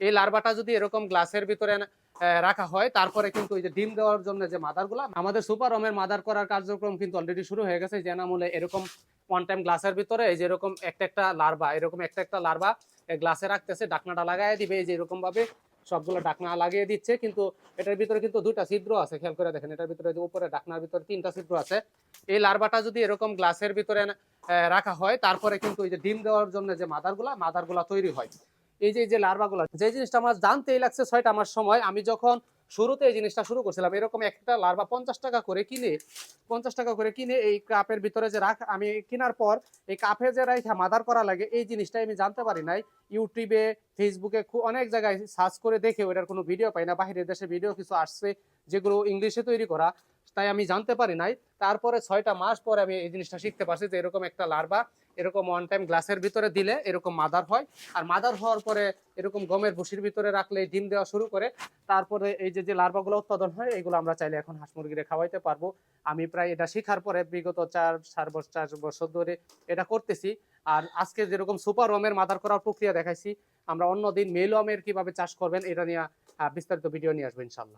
এই লার্ভাটা যদি এরকম গ্লাসের ভিতরে রাখা হয়, তারপরে কিন্তু ওই যে ডিম দেওয়ার জন্য যে মাদারগুলো, আমাদের সুপার ওমের মাদার করার কার্যক্রম কিন্তু অলরেডি শুরু হয়ে গেছে। যে নামলে এরকম ওয়ান টাইম গ্লাসের ভিতরে এই যে এরকম একটা লার্ভা, এরকম একটা লার্ভা গ্লাসে রাখতেছে, ঢাকনাটা লাগাই দিবে, এই যে এরকম ভাবে সবগুলো ঢাকনা লাগিয়ে দিচ্ছে। কিন্তু এটার ভিতরে কিন্তু দুইটা ছিদ্র আছে, খেয়াল করে দেখেন। এটার ভিতরে যে উপরে ঢাকনার ভিতরে তিনটা ছিদ্র আছে। এই লার্ভাটা যদি এরকম গ্লাসের ভিতরে রাখা হয়, তারপরে কিন্তু ওই যে ডিম দেওয়ার জন্য যে মাদারগুলা তৈরি হয়। এই যে লার্ভাগুলা, যে জিনিসটা আমার জানতেই লাগছে 6টা মাস সময়। আমি যখন শুরুতে এই জিনিসটা শুরু করছিলাম, এরকম একটা লার্ভা 50 টাকা করে কিনে, 50 টাকা করে কিনে এই কাপের ভিতরে যে রাখ, আমি কেনার পর এই কাপে যে রাখা মাদার করা লাগে, এই জিনিসটাই আমি জানতে পারি নাই। ইউটিউবে, ফেসবুকে অনেক জায়গায় সার্চ করে দেখে ওটার কোনো ভিডিও পাই না। বাহিরের দেশে ভিডিও কিছু আসছে যেগুলো ইংলিশে তৈরি করা, তাই আমি জানতে পারি নাই। তারপরে 6টা মাস পরে আমি এই জিনিসটা শিখতে পারছি যে এরকম একটা লার্ভা এরকম ওয়ান টাইম গ্লাসের ভিতরে দিলে এরকম মাদার হয়। আর মাদার হওয়ার পরে এরকম গমের ভুসির ভিতরে রাখলে ডিম দেওয়া শুরু করে। তারপরে এই যে লার্ভাগুলো উৎপাদন হয়, এগুলো আমরা চাইলে এখন হাঁস মুরগিরে খাওয়াইতে পারবো। আমি প্রায় এটা শেখার পরে বিগত 4-4 বছর ধরে এটা করতেছি। আর আজকে যেরকম সুপার ওমের মাদার করার প্রক্রিয়া দেখাইছি, আমরা অন্যদিন মেল ওমের কিভাবে চাষ করবেন এটা নিয়ে বিস্তারিত ভিডিও নিয়ে আসবো ইনশাল্লাহ।